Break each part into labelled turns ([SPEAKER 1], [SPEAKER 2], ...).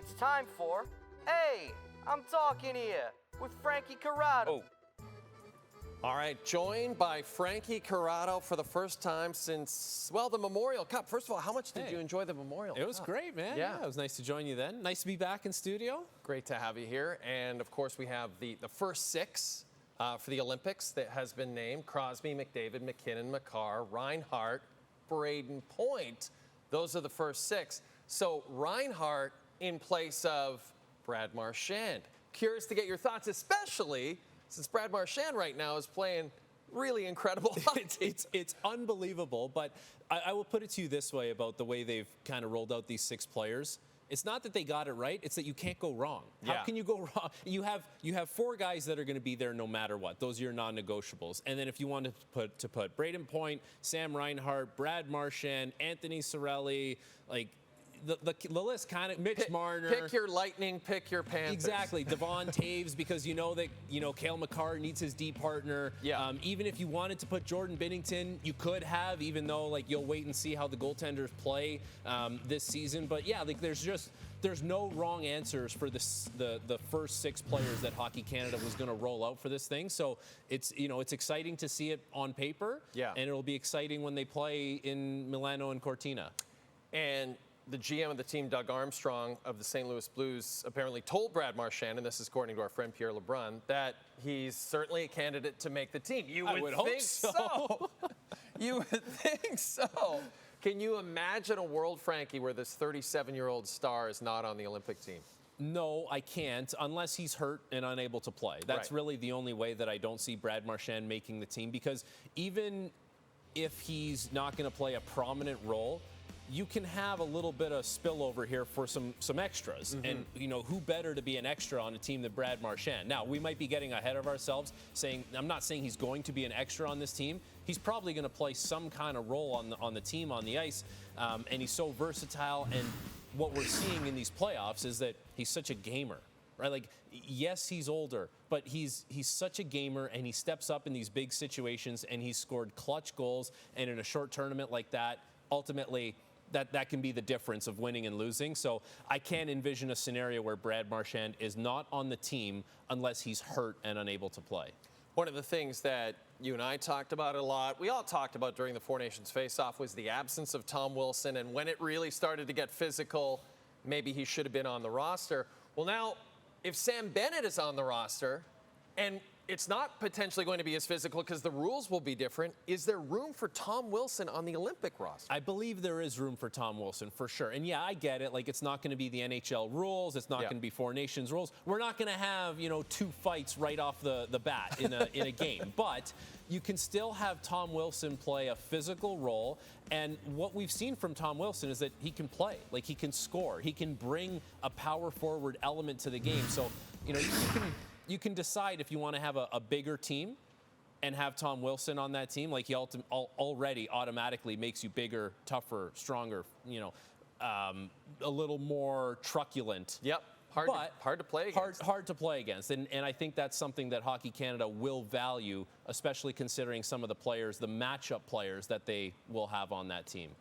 [SPEAKER 1] It's time for Hey, I'm Talking Here with Frankie Corrado.
[SPEAKER 2] All right, joined by Frankie Corrado for the first time since, well, the Memorial Cup. First of all, how much did you enjoy the Memorial Cup?
[SPEAKER 3] It was great, man. Yeah, it was nice to join you then. Nice to be back in studio.
[SPEAKER 2] Great to have you here. And, of course, we have the first six for the Olympics that has been named. Crosby, McDavid, MacKinnon, Makar, Reinhart, Brayden, Point. Those are the first six. So Reinhart in place of Brad Marchand. Curious to get your thoughts, especially since Brad Marchand right now is playing really incredible hockey.
[SPEAKER 3] It's unbelievable, but I will put it to you this way about the way they've kind of rolled out these six players. It's not that they got it right, it's that you can't go wrong. How can you go wrong? You have four guys that are going to be there no matter what. Those are your non-negotiables. And then if you want to put Brayden Point, Sam Reinhart, Brad Marchand, Anthony Cirelli, like the list kind of, Mitch Marner.
[SPEAKER 2] Pick your Lightning, pick your Panthers.
[SPEAKER 3] Exactly. Devon Taves, because you know that, Cale Makar needs his D partner.
[SPEAKER 2] Yeah.
[SPEAKER 3] Even if you wanted to put Jordan Binnington, you could have, even though, like, you'll wait and see how the goaltenders play this season. But, yeah, like, there's no wrong answers for the first six players that Hockey Canada was going to roll out for this thing. So it's exciting to see it on paper.
[SPEAKER 2] Yeah.
[SPEAKER 3] And it'll be exciting when they play in Milano and Cortina.
[SPEAKER 2] And the GM of the team, Doug Armstrong of the St. Louis Blues, apparently told Brad Marchand, and this is according to our friend Pierre Lebrun, that he's certainly a candidate to make the team. You would think so. You would think so. Can you imagine a world, Frankie, where this 37-year-old star is not on the Olympic team?
[SPEAKER 3] No, I can't, unless he's hurt and unable to play. That's really the only way that I don't see Brad Marchand making the team, because even if he's not going to play a prominent role, you can have a little bit of spillover here for some extras. And, who better to be an extra on a team than Brad Marchand? Now, we might be getting ahead of ourselves saying, I'm not saying he's going to be an extra on this team. He's probably going to play some kind of role on the team, on the ice. And he's so versatile. And what we're seeing in these playoffs is that he's such a gamer. Right? Like, yes, he's older, but he's such a gamer, and he steps up in these big situations, and he's scored clutch goals. And in a short tournament like that, ultimately, that can be the difference of winning and losing. So I can't envision a scenario where Brad Marchand is not on the team unless he's hurt and unable to play.
[SPEAKER 2] One of the things that you and I talked about a lot, we all talked about during the Four Nations face-off, was the absence of Tom Wilson. And when it really started to get physical, maybe he should have been on the roster. Well, now, if Sam Bennett is on the roster, and it's not potentially going to be as physical because the rules will be different, is there room for Tom Wilson on the Olympic roster?
[SPEAKER 3] I believe there is room for Tom Wilson, for sure. And, yeah, I get it. Like, it's not going to be the NHL rules. It's not going to be Four Nations rules. We're not going to have, two fights right off the bat in a game. But you can still have Tom Wilson play a physical role. And what we've seen from Tom Wilson is that he can play. Like, he can score. He can bring a power forward element to the game. So, you can decide if you want to have a bigger team and have Tom Wilson on that team. Like, he already automatically makes you bigger, tougher, stronger, a little more truculent.
[SPEAKER 2] Yep. Hard to play against.
[SPEAKER 3] Hard to play against. And I think that's something that Hockey Canada will value, especially considering some of the players, the matchup players that they will have on that team.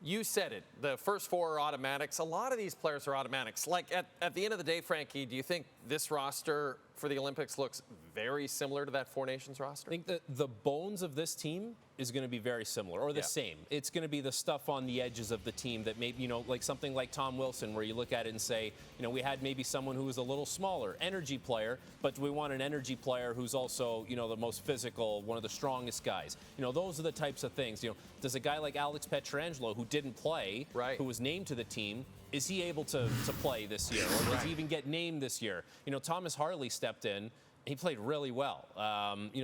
[SPEAKER 2] You said it. The first four are automatics. A lot of these players are automatics. Like, at the end of the day, Frankie, do you think this roster for the Olympics looks very similar to that Four Nations roster?
[SPEAKER 3] I think that the bones of this team is going to be very similar, or the same. It's going to be the stuff on the edges of the team that maybe, like something like Tom Wilson, where you look at it and say, we had maybe someone who was a little smaller, energy player, but we want an energy player who's also, the most physical, one of the strongest guys. Those are the types of things. Does a guy like Alex Pietrangelo, who didn't play, who was named to the team, is he able to play this year? Or does he even get named this year? Thomas Harley stepped in. He played really well.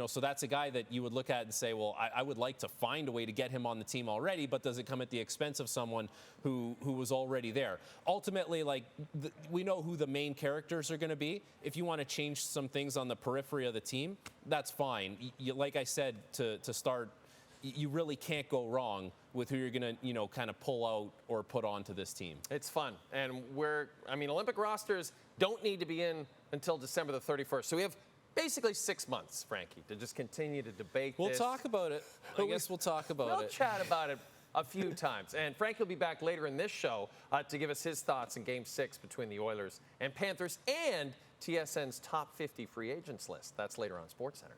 [SPEAKER 3] So that's a guy that you would look at and say, well, I would like to find a way to get him on the team already, but does it come at the expense of someone who was already there? Ultimately, we know who the main characters are going to be. If you want to change some things on the periphery of the team, that's fine. Like I said, to start, you really can't go wrong with who you're going to, kind of pull out or put onto this team.
[SPEAKER 2] It's fun. And Olympic rosters don't need to be in until December the 31st. So we have basically 6 months, Frankie, to just continue to debate this.
[SPEAKER 3] We'll talk about it. I guess we'll talk about it.
[SPEAKER 2] We'll chat about it. a few times. And Frank will be back later in this show to give us his thoughts in Game 6 between the Oilers and Panthers and TSN's top 50 free agents list. That's later on SportsCenter.